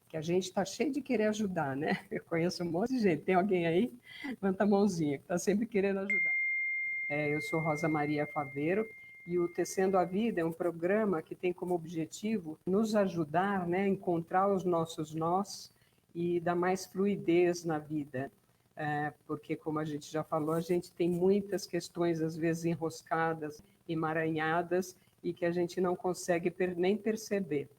que a gente está cheio de querer ajudar, né? Eu conheço um monte de gente. Tem alguém aí? Levanta a mãozinha, que está sempre querendo ajudar. Eu sou Rosa Maria Faveiro e o Tecendo a Vida é um programa que tem como objetivo nos ajudar, né, a encontrar os nossos nós e dar mais fluidez na vida. Porque, como a gente já falou, a gente tem muitas questões, às vezes, enroscadas, emaranhadas, e que a gente não consegue nem perceber.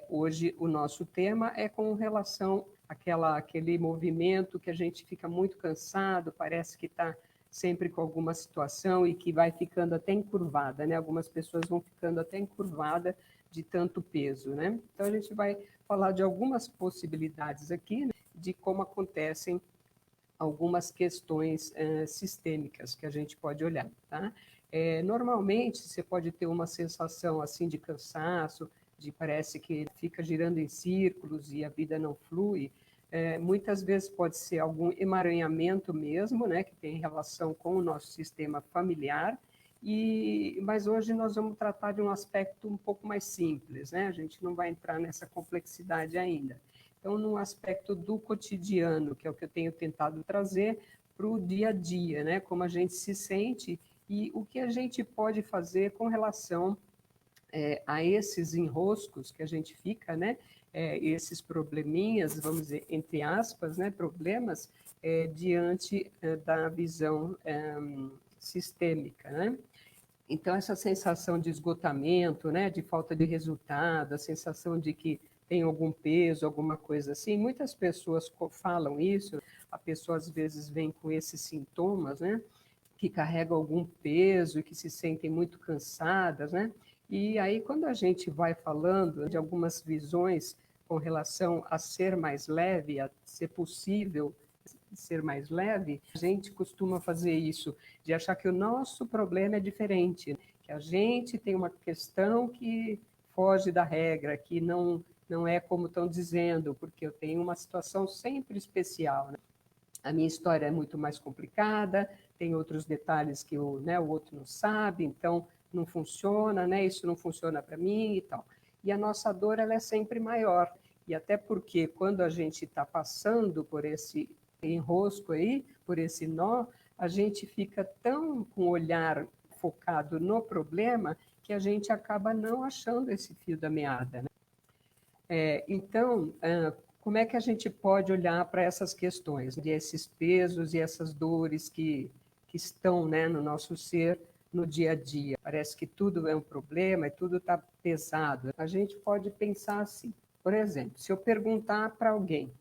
Hoje, o nosso tema é com relação àquele movimento que a gente fica muito cansado, parece que está sempre com alguma situação e que vai ficando até encurvada, né? Algumas pessoas vão ficando até encurvada de tanto peso, né? Então, a gente vai falar de algumas possibilidades aqui, né, de como acontecem algumas questões sistêmicas que a gente pode olhar, tá? Normalmente, você pode ter uma sensação assim de cansaço, de parece que fica girando em círculos e a vida não flui. Muitas vezes pode ser algum emaranhamento mesmo, né, que tem relação com o nosso sistema familiar, mas hoje nós vamos tratar de um aspecto um pouco mais simples, né? A gente não vai entrar nessa complexidade ainda. Então, no aspecto do cotidiano, que é o que eu tenho tentado trazer para o dia a dia, né? Como a gente se sente e o que a gente pode fazer com relação a esses enroscos que a gente fica, né? Esses probleminhas, vamos dizer, entre aspas, né? Problemas diante da visão sistêmica, né? Então, essa sensação de esgotamento, né, de falta de resultado, a sensação de que tem algum peso, alguma coisa assim, muitas pessoas falam isso, a pessoa às vezes vem com esses sintomas, né, que carregam algum peso e que se sentem muito cansadas, né, e aí quando a gente vai falando de algumas visões com relação a ser mais leve, a ser possível ser mais leve, a gente costuma fazer isso, de achar que o nosso problema é diferente, que a gente tem uma questão que foge da regra, que não é como estão dizendo, porque eu tenho uma situação sempre especial, né? A minha história é muito mais complicada, tem outros detalhes que o outro não sabe, então não funciona, né? Isso não funciona para mim e tal. E a nossa dor ela é sempre maior. E até porque quando a gente está passando por esse enrosco aí, por esse nó, a gente fica tão com o olhar focado no problema que a gente acaba não achando esse fio da meada, né? Então, como é que a gente pode olhar para essas questões, de esses pesos e essas dores que estão, né, no nosso ser no dia a dia? Parece que tudo é um problema e tudo está pesado. A gente pode pensar assim, por exemplo, se eu perguntar para alguém,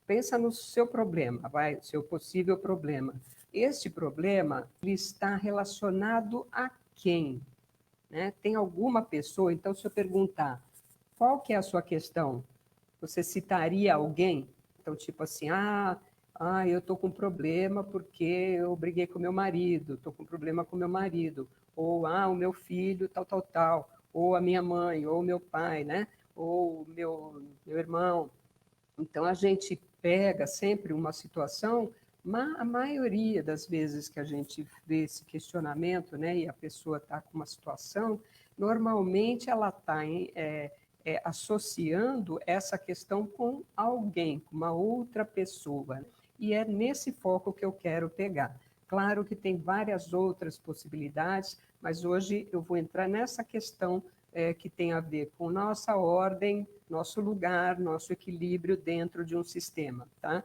pensa no seu problema, seu possível problema. Este problema ele está relacionado a quem? Né? Tem alguma pessoa? Então, se eu perguntar, qual que é a sua questão? Você citaria alguém? Então, tipo assim, eu estou com problema porque eu briguei com meu marido, estou com problema com meu marido, ou o meu filho, tal, tal, tal, ou a minha mãe, ou o meu pai, né? Ou o meu irmão. Então, a gente pega sempre uma situação, a maioria das vezes que a gente vê esse questionamento, né, e a pessoa está com uma situação, normalmente ela está associando essa questão com alguém, com uma outra pessoa. E é nesse foco que eu quero pegar. Claro que tem várias outras possibilidades, mas hoje eu vou entrar nessa questão que tem a ver com nossa ordem, nosso lugar, nosso equilíbrio dentro de um sistema, tá?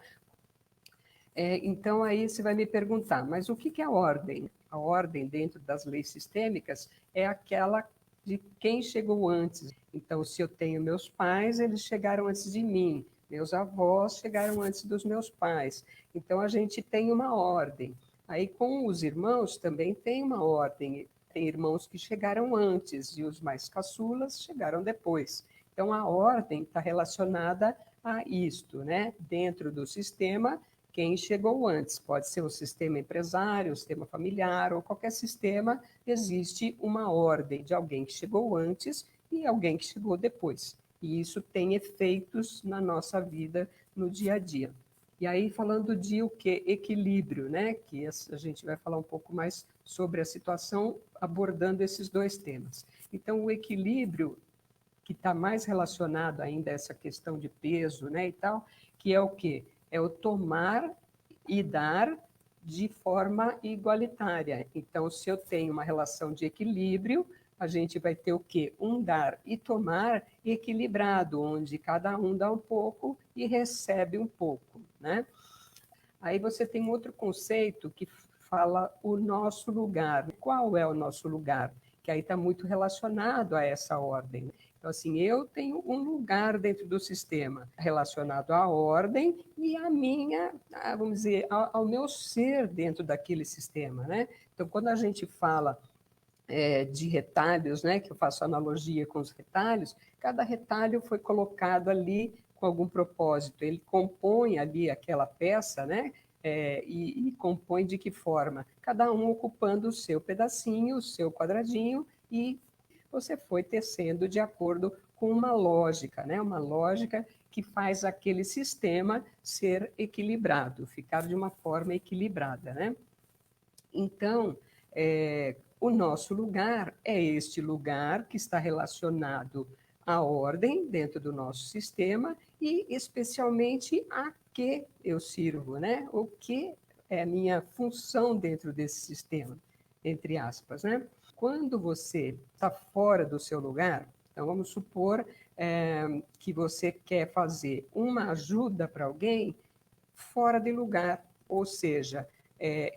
Então, aí você vai me perguntar, mas o que é a ordem? A ordem, dentro das leis sistêmicas, é aquela de quem chegou antes. Então, se eu tenho meus pais, eles chegaram antes de mim, meus avós chegaram antes dos meus pais. Então, a gente tem uma ordem. Aí, com os irmãos, também tem uma ordem. Tem irmãos que chegaram antes e os mais caçulas chegaram depois. Então, a ordem está relacionada a isto, né? Dentro do sistema, quem chegou antes. Pode ser o sistema empresário, o sistema familiar ou qualquer sistema, existe uma ordem de alguém que chegou antes e alguém que chegou depois. E isso tem efeitos na nossa vida no dia a dia. E aí, falando de o que? Equilíbrio, né? Que a gente vai falar um pouco mais sobre a situação abordando esses dois temas. Então, o equilíbrio, que está mais relacionado ainda a essa questão de peso, né, e tal, que é o quê? É o tomar e dar de forma igualitária. Então, se eu tenho uma relação de equilíbrio, a gente vai ter o quê? Um dar e tomar equilibrado, onde cada um dá um pouco e recebe um pouco, né? Aí você tem um outro conceito que fala o nosso lugar. Qual é o nosso lugar? Que aí está muito relacionado a essa ordem. Então, assim, eu tenho um lugar dentro do sistema relacionado à ordem e à minha, vamos dizer, ao meu ser dentro daquele sistema, né? Então, quando a gente fala de retalhos, né, que eu faço analogia com os retalhos, cada retalho foi colocado ali com algum propósito, ele compõe ali aquela peça, né, e compõe de que forma? Cada um ocupando o seu pedacinho, o seu quadradinho, e você foi tecendo de acordo com uma lógica, né, uma lógica que faz aquele sistema ser equilibrado, ficar de uma forma equilibrada, né? Então, o nosso lugar é este lugar que está relacionado à ordem dentro do nosso sistema e especialmente a que eu sirvo, né? O que é a minha função dentro desse sistema, entre aspas, né? Quando você está fora do seu lugar, então vamos supor que você quer fazer uma ajuda para alguém fora de lugar, ou seja,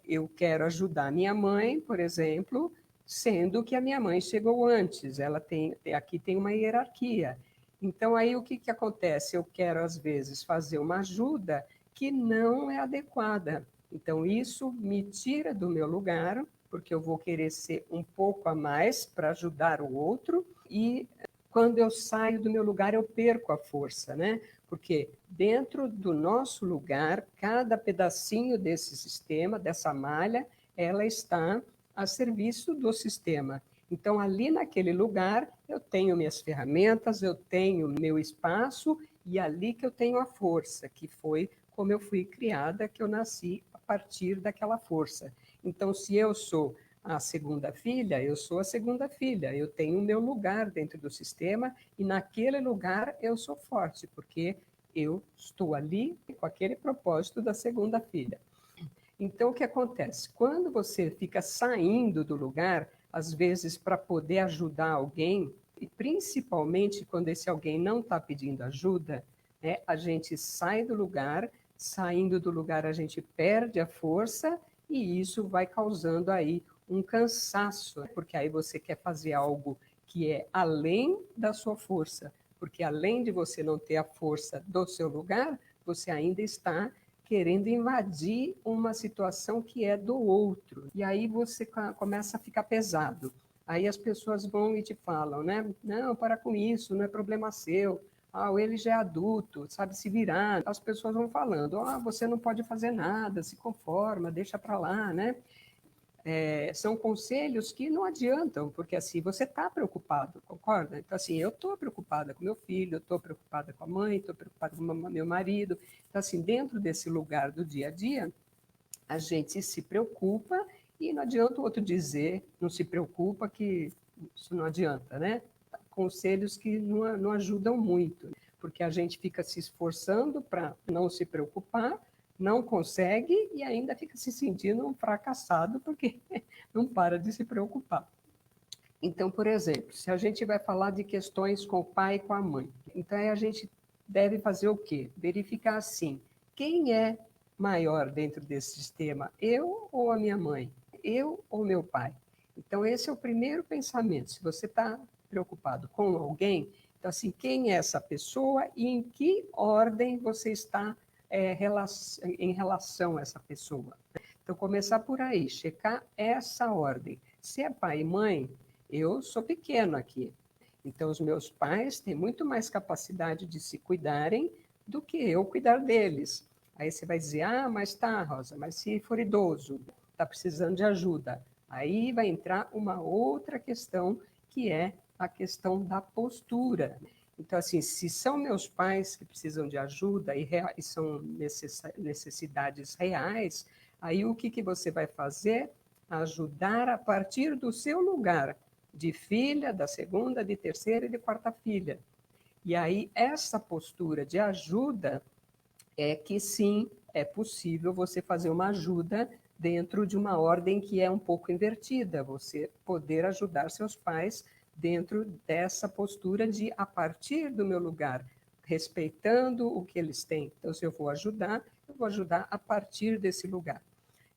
eu quero ajudar minha mãe, por exemplo, sendo que a minha mãe chegou antes, ela tem, aqui tem uma hierarquia. Então, aí o que, que acontece? Eu quero, às vezes, fazer uma ajuda que não é adequada. Então, isso me tira do meu lugar, porque eu vou querer ser um pouco a mais para ajudar o outro, e quando eu saio do meu lugar, eu perco a força, né? Porque dentro do nosso lugar, cada pedacinho desse sistema, dessa malha, ela está a serviço do sistema. Então, ali naquele lugar, eu tenho minhas ferramentas, eu tenho meu espaço e ali que eu tenho a força, que foi como eu fui criada, que eu nasci a partir daquela força. Então, se eu sou a segunda filha, eu sou a segunda filha, eu tenho o meu lugar dentro do sistema e naquele lugar eu sou forte, porque eu estou ali com aquele propósito da segunda filha. Então, o que acontece? Quando você fica saindo do lugar, às vezes para poder ajudar alguém, e principalmente quando esse alguém não está pedindo ajuda, né, a gente sai do lugar, saindo do lugar a gente perde a força e isso vai causando aí um cansaço, porque aí você quer fazer algo que é além da sua força, porque além de você não ter a força do seu lugar, você ainda está querendo invadir uma situação que é do outro. E aí você começa a ficar pesado. Aí as pessoas vão e te falam, né? Não, para com isso, não é problema seu. Ah, ele já é adulto, sabe se virar. As pessoas vão falando, ah, você não pode fazer nada, se conforma, deixa para lá, né? São conselhos que não adiantam, porque assim, você está preocupado, concorda? Então, assim, eu estou preocupada com meu filho, eu estou preocupada com a mãe, estou preocupada com o meu marido. Então, assim, dentro desse lugar do dia a dia, a gente se preocupa e não adianta o outro dizer, não se preocupa, que isso não adianta, né? Conselhos que não ajudam muito, porque a gente fica se esforçando para não se preocupar, não consegue e ainda fica se sentindo um fracassado porque não para de se preocupar. Então, por exemplo, se a gente vai falar de questões com o pai e com a mãe, então a gente deve fazer o quê? Verificar assim, quem é maior dentro desse sistema, eu ou a minha mãe? Eu ou meu pai? Então, esse é o primeiro pensamento. Se você está preocupado com alguém, então, assim, quem é essa pessoa e em que ordem você está em relação a essa pessoa? Então, começar por aí, checar essa ordem. Se é pai e mãe, eu sou pequeno aqui. Então, os meus pais têm muito mais capacidade de se cuidarem do que eu cuidar deles. Aí você vai dizer, ah, mas tá, Rosa, mas se for idoso, está precisando de ajuda. Aí vai entrar uma outra questão, que é a questão da postura. Então, assim, se são meus pais que precisam de ajuda e são necessidades reais, aí o que, que você vai fazer? Ajudar a partir do seu lugar, de filha, da segunda, de terceira e de quarta filha. E aí, essa postura de ajuda é que sim, é possível você fazer uma ajuda dentro de uma ordem que é um pouco invertida, você poder ajudar seus pais dentro dessa postura de, a partir do meu lugar, respeitando o que eles têm. Então, se eu vou ajudar, eu vou ajudar a partir desse lugar.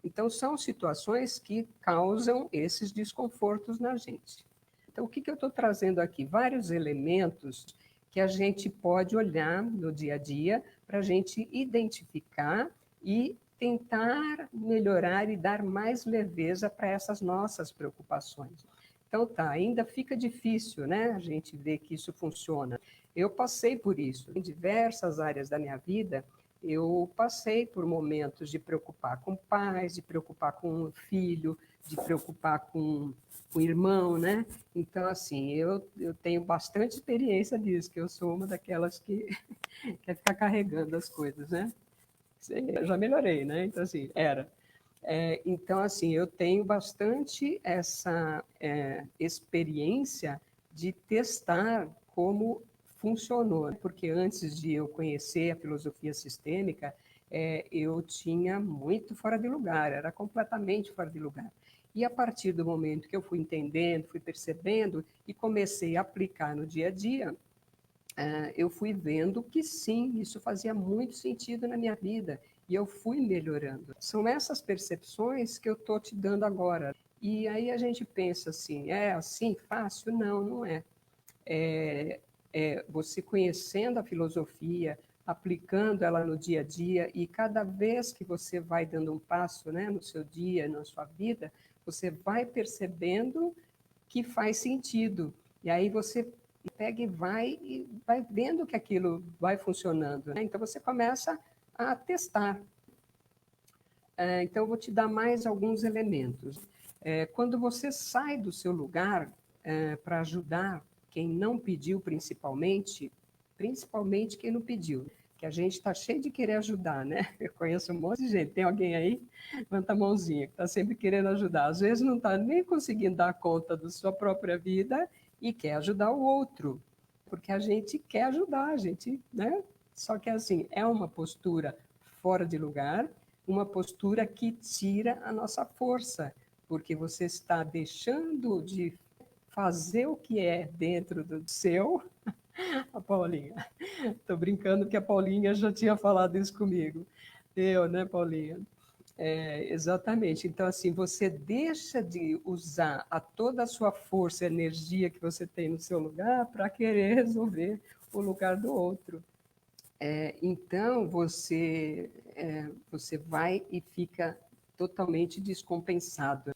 Então, são situações que causam esses desconfortos na gente. Então, o que eu estou trazendo aqui? Vários elementos que a gente pode olhar no dia a dia para a gente identificar e tentar melhorar e dar mais leveza para essas nossas preocupações. Então, tá, ainda fica difícil, né, a gente ver que isso funciona. Eu passei por isso em diversas áreas da minha vida. Eu passei por momentos de preocupar com pais, de preocupar com o filho, de preocupar com o irmão, né? Então, assim, eu tenho bastante experiência disso, que eu sou uma daquelas que quer ficar carregando as coisas, né? Eu já melhorei, né? Então, assim, era. Então, assim, eu tenho bastante essa experiência de testar como funcionou, porque antes de eu conhecer a filosofia sistêmica, eu tinha muito fora de lugar, era completamente fora de lugar. E a partir do momento que eu fui entendendo, fui percebendo e comecei a aplicar no dia a dia, eu fui vendo que sim, isso fazia muito sentido na minha vida e eu fui melhorando. São essas percepções que eu estou te dando agora. E aí a gente pensa assim, é assim fácil? Não, não é. Você conhecendo a filosofia, aplicando ela no dia a dia e cada vez que você vai dando um passo, né, no seu dia, na sua vida, você vai percebendo que faz sentido. E aí você pega e vai vendo que aquilo vai funcionando, né? Então você começa a testar. Então eu vou te dar mais alguns elementos. Quando você sai do seu lugar para ajudar quem não pediu, principalmente quem não pediu, que a gente está cheio de querer ajudar, né? Eu conheço um monte de gente. Tem alguém aí? Levanta a mãozinha, que está sempre querendo ajudar. Às vezes não está nem conseguindo dar conta da sua própria vida e quer ajudar o outro, porque a gente quer ajudar, a gente, né? Só que assim, é uma postura fora de lugar, uma postura que tira a nossa força, porque você está deixando de fazer o que é dentro do seu. A Paulinha. Estou brincando que a Paulinha já tinha falado isso comigo. Eu, né, Paulinha? Exatamente. Então, assim, você deixa de usar toda a sua força e energia que você tem no seu lugar para querer resolver o lugar do outro. Então, você vai e fica totalmente descompensado.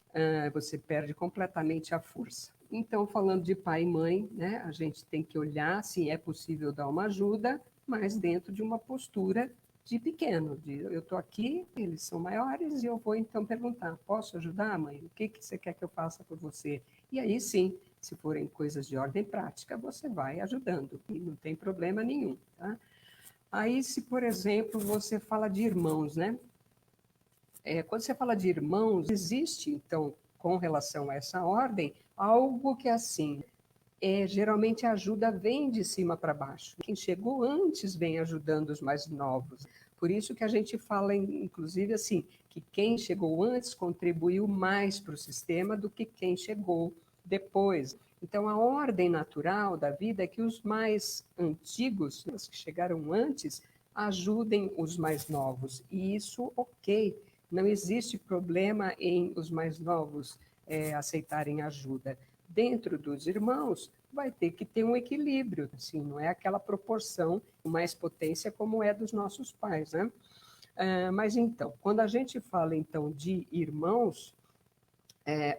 Você perde completamente a força. Então, falando de pai e mãe, né, a gente tem que olhar se é possível dar uma ajuda, mas dentro de uma postura de pequeno, de eu estou aqui, eles são maiores, e eu vou então perguntar, posso ajudar, mãe? O que você quer que eu faça por você? E aí sim, se forem coisas de ordem prática, você vai ajudando, e não tem problema nenhum, tá? Aí, se, por exemplo, você fala de irmãos, né? Quando você fala de irmãos, existe, então, com relação a essa ordem, algo que é assim, geralmente a ajuda vem de cima para baixo. Quem chegou antes vem ajudando os mais novos. Por isso que a gente fala, inclusive, assim, que quem chegou antes contribuiu mais para o sistema do que quem chegou depois. Então, a ordem natural da vida é que os mais antigos, os que chegaram antes, ajudem os mais novos. E isso, ok. Não existe problema em os mais novos aceitarem ajuda. Dentro dos irmãos, vai ter que ter um equilíbrio, assim, não é aquela proporção, mais potência como é dos nossos pais, né? Mas então, quando a gente fala então de irmãos,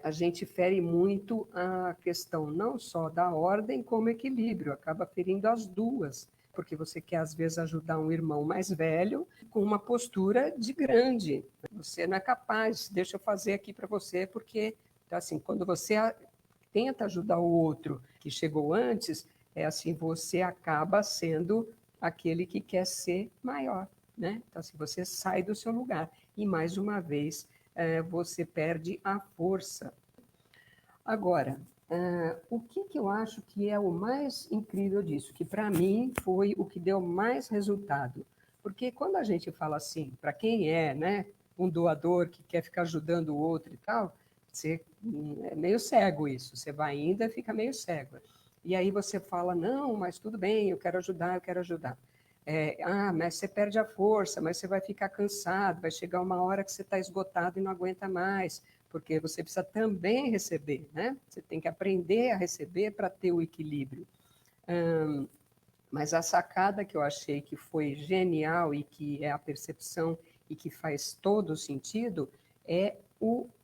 a gente fere muito a questão não só da ordem como equilíbrio, acaba ferindo as duas, porque você quer às vezes ajudar um irmão mais velho com uma postura de grande. Você não é capaz, deixa eu fazer aqui para você, porque então, assim, quando você tenta ajudar o outro que chegou antes, é assim, você acaba sendo aquele que quer ser maior, né? Então, assim, você sai do seu lugar e mais uma vez você perde a força. Agora, O que eu acho que é o mais incrível disso? Que para mim foi o que deu mais resultado. Porque quando a gente fala assim, para quem é, né, um doador que quer ficar ajudando o outro e tal, você, é meio cego isso. Você vai ainda e fica meio cego. E aí você fala, não, mas tudo bem, eu quero ajudar, eu quero ajudar. Mas você perde a força, mas você vai ficar cansado, vai chegar uma hora que você está esgotado e não aguenta mais, porque você precisa também receber, né? Você tem que aprender a receber para ter o equilíbrio. Mas a sacada que eu achei que foi genial e que é a percepção e que faz todo sentido é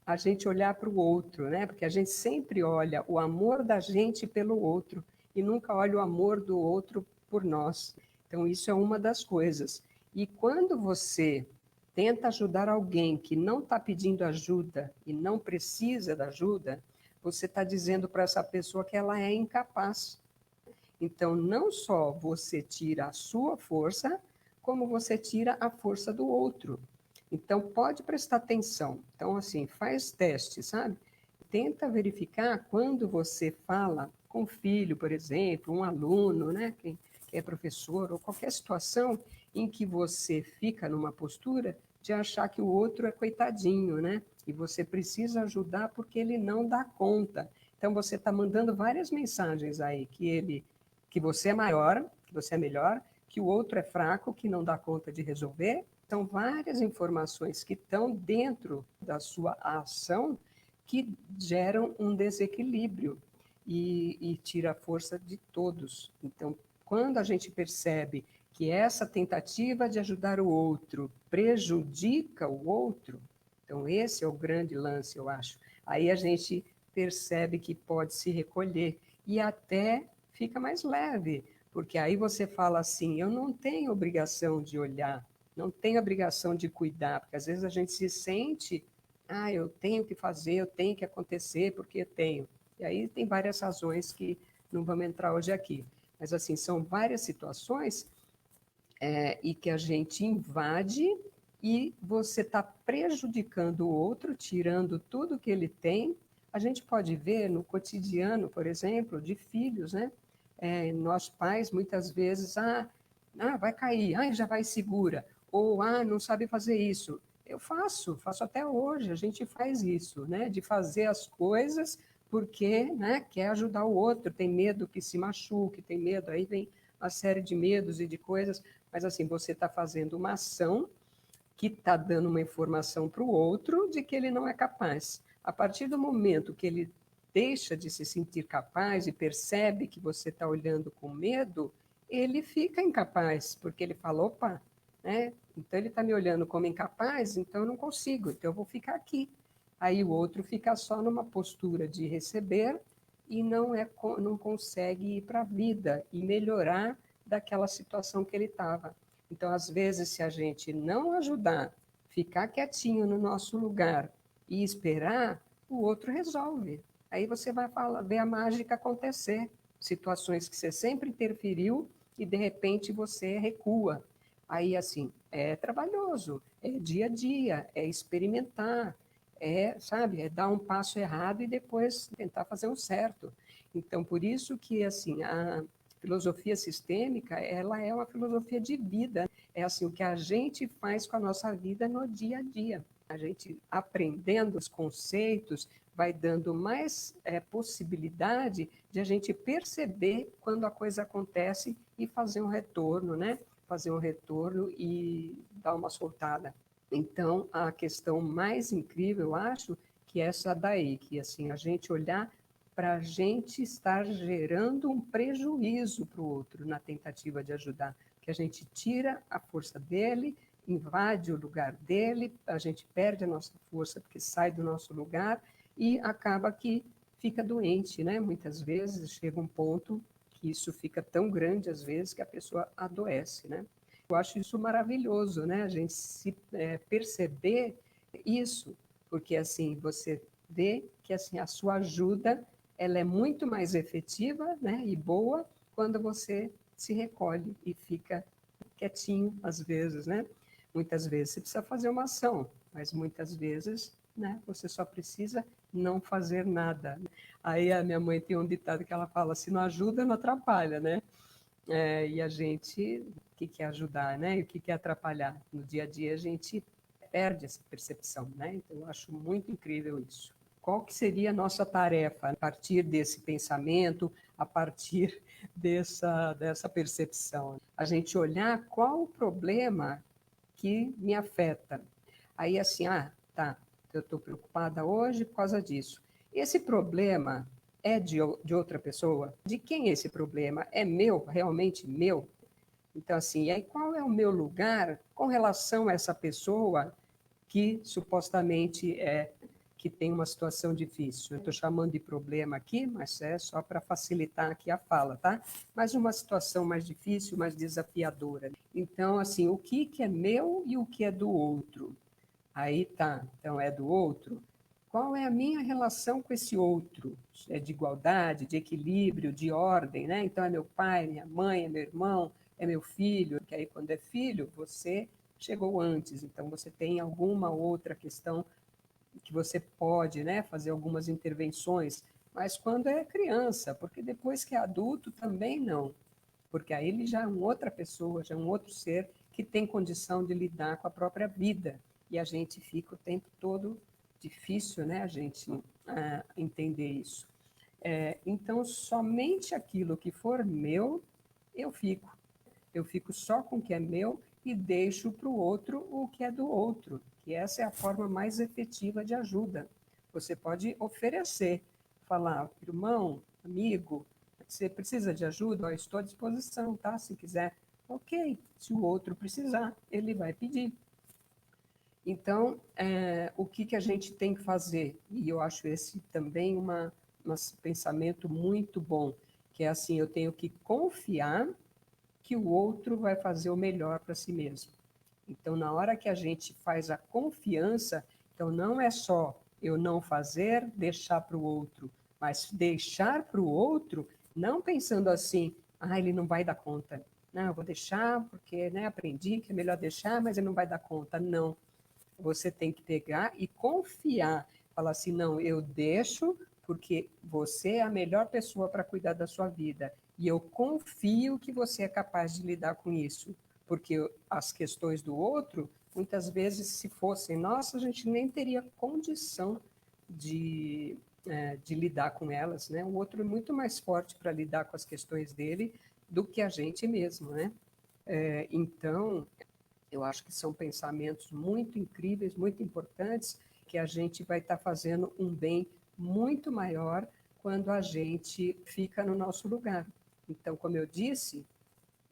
a gente olhar para o outro, né? Porque a gente sempre olha o amor da gente pelo outro e nunca olha o amor do outro por nós. Então, isso é uma das coisas. E quando você tenta ajudar alguém que não está pedindo ajuda e não precisa da ajuda, você está dizendo para essa pessoa que ela é incapaz. Então, não só você tira a sua força, como você tira a força do outro. Então, pode prestar atenção. Então, assim, faz teste, sabe? Tenta verificar quando você fala com o filho, por exemplo, um aluno, né? Quem é professor, ou qualquer situação em que você fica numa postura de achar que o outro é coitadinho, né? E você precisa ajudar porque ele não dá conta. Então, você está mandando várias mensagens aí que você é maior, que você é melhor, que o outro é fraco, que não dá conta de resolver. São várias informações que estão dentro da sua ação que geram um desequilíbrio e tira a força de todos. Então, quando a gente percebe que essa tentativa de ajudar o outro prejudica o outro, então esse é o grande lance, eu acho. Aí a gente percebe que pode se recolher e até fica mais leve, porque aí você fala assim: eu não tenho obrigação de olhar, não tenho obrigação de cuidar, porque às vezes a gente se sente, eu tenho que fazer, eu tenho que acontecer, porque eu tenho. E aí tem várias razões que não vamos entrar hoje aqui. Mas, assim, são várias situações e que a gente invade e você está prejudicando o outro, tirando tudo que ele tem. A gente pode ver no cotidiano, por exemplo, de filhos, né? Nós pais, muitas vezes, vai cair, já vai segura, ou, não sabe fazer isso. Eu faço até hoje, a gente faz isso, né? De fazer as coisas porque, né, quer ajudar o outro, tem medo que se machuque, tem medo, aí vem uma série de medos e de coisas, mas assim, você está fazendo uma ação que está dando uma informação para o outro de que ele não é capaz. A partir do momento que ele deixa de se sentir capaz e percebe que você está olhando com medo, ele fica incapaz, porque ele fala, opa, né? Então ele está me olhando como incapaz, então eu não consigo, então eu vou ficar aqui. Aí o outro fica só numa postura de receber e não consegue ir para a vida e melhorar daquela situação que ele estava. Então, às vezes, se a gente não ajudar, ficar quietinho no nosso lugar e esperar, o outro resolve. Aí você vai ver a mágica acontecer. Situações que você sempre interferiu e, de repente, você recua. Aí, assim, é trabalhoso, é dia a dia, é experimentar, sabe, é dar um passo errado e depois tentar fazer um certo. Então, por isso que, assim, a filosofia sistêmica, ela é uma filosofia de vida. É assim, o que a gente faz com a nossa vida no dia a dia. A gente aprendendo os conceitos vai dando mais possibilidade de a gente perceber quando a coisa acontece e fazer um retorno, né? Fazer um retorno e dar uma soltada. Então, a questão mais incrível, eu acho, que é essa daí, que assim, a gente olhar para a gente estar gerando um prejuízo para o outro na tentativa de ajudar, que a gente tira a força dele, invade o lugar dele, a gente perde a nossa força porque sai do nosso lugar e acaba que fica doente, né? Muitas vezes chega um ponto que isso fica tão grande às vezes que a pessoa adoece, né? Eu acho isso maravilhoso, né? A gente se perceber isso, porque assim você vê que assim a sua ajuda ela é muito mais efetiva, né, e boa quando você se recolhe e fica quietinho às vezes, né? Muitas vezes você precisa fazer uma ação, mas muitas vezes né? Você só precisa não fazer nada. Aí a minha mãe tem um ditado que ela fala, se não ajuda, não atrapalha, né? E a gente, o que é ajudar, né? E o que é atrapalhar? No dia a dia a gente perde essa percepção, né? Então eu acho muito incrível isso. Qual que seria a nossa tarefa a partir desse pensamento, a partir dessa percepção? A gente olhar qual o problema que me afeta. Aí assim, tá, eu estou preocupada hoje por causa disso. Esse problema é de outra pessoa? De quem é esse problema? É meu, realmente meu? Então, assim, e aí qual é o meu lugar com relação a essa pessoa que supostamente que tem uma situação difícil? Eu estou chamando de problema aqui, mas é só para facilitar aqui a fala, tá? Mas uma situação mais difícil, mais desafiadora. Então, assim, o que é meu e o que é do outro? Aí tá, então é do outro. Qual é a minha relação com esse outro? É de igualdade, de equilíbrio, de ordem, né? Então é meu pai, minha mãe, é meu irmão, é meu filho, que aí quando é filho, você chegou antes, então você tem alguma outra questão que você pode, né, fazer algumas intervenções, mas quando é criança, porque depois que é adulto também não, porque aí ele já é uma outra pessoa, já é um outro ser que tem condição de lidar com a própria vida. E a gente fica o tempo todo difícil, né, a gente entender isso. Então, somente aquilo que for meu, eu fico. Eu fico só com o que é meu e deixo para o outro o que é do outro, que essa é a forma mais efetiva de ajuda. Você pode oferecer, falar, irmão, amigo, você precisa de ajuda? Eu estou à disposição, tá? Se quiser, ok. Se o outro precisar, ele vai pedir. Então, o que a gente tem que fazer? E eu acho esse também um pensamento muito bom, que é assim, eu tenho que confiar que o outro vai fazer o melhor para si mesmo. Então, na hora que a gente faz a confiança, então não é só eu não fazer, deixar para o outro, mas deixar para o outro, não pensando assim, ele não vai dar conta. Não, eu vou deixar porque aprendi que é melhor deixar, mas ele não vai dar conta. Não. Você tem que pegar e confiar. Falar assim, não, eu deixo porque você é a melhor pessoa para cuidar da sua vida. E eu confio que você é capaz de lidar com isso. Porque as questões do outro, muitas vezes, se fossem nossas, a gente nem teria condição de lidar com elas. Né? O outro é muito mais forte para lidar com as questões dele do que a gente mesmo. Né? Então, eu acho que são pensamentos muito incríveis, muito importantes, que a gente vai estar fazendo um bem muito maior quando a gente fica no nosso lugar. Então, como eu disse,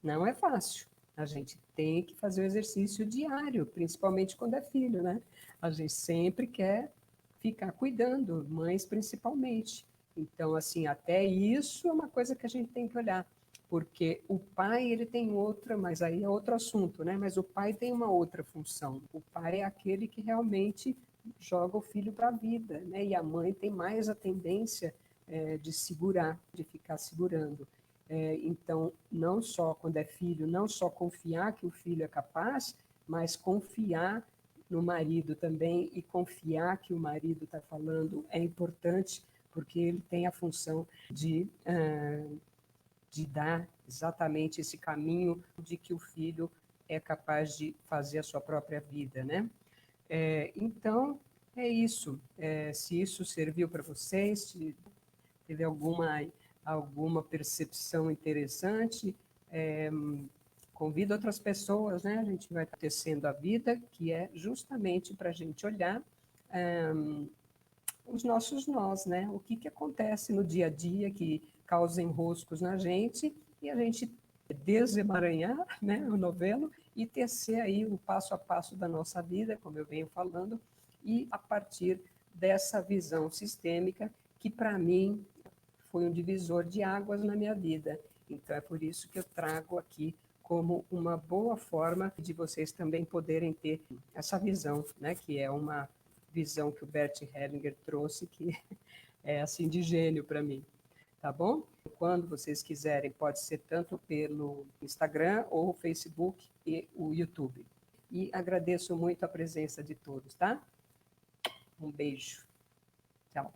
não é fácil. A gente tem que fazer o exercício diário, principalmente quando é filho, né? A gente sempre quer ficar cuidando, mães principalmente. Então, assim, até isso é uma coisa que a gente tem que olhar, porque o pai, ele tem outra, mas aí é outro assunto, né? Mas o pai tem uma outra função. O pai é aquele que realmente joga o filho para a vida, né? E a mãe tem mais a tendência de segurar, de ficar segurando. Então, não só quando é filho, não só confiar que o filho é capaz, mas confiar no marido também e confiar que o marido está falando é importante, porque ele tem a função de dar exatamente esse caminho de que o filho é capaz de fazer a sua própria vida, né? Então, é isso. Se isso serviu para vocês, se teve alguma percepção interessante, convido outras pessoas, né? A gente vai estar tecendo a vida, que é justamente para a gente olhar os nossos nós, né? O que acontece no dia a dia que causa enroscos na gente e a gente desemaranhar, né, o novelo e tecer aí o passo a passo da nossa vida, como eu venho falando, e a partir dessa visão sistêmica que para mim foi um divisor de águas na minha vida. Então é por isso que eu trago aqui como uma boa forma de vocês também poderem ter essa visão, né, que é uma visão que o Bert Hellinger trouxe, que é assim de gênio para mim, tá bom? Quando vocês quiserem, pode ser tanto pelo Instagram ou Facebook e o YouTube. E agradeço muito a presença de todos, tá? Um beijo. Tchau.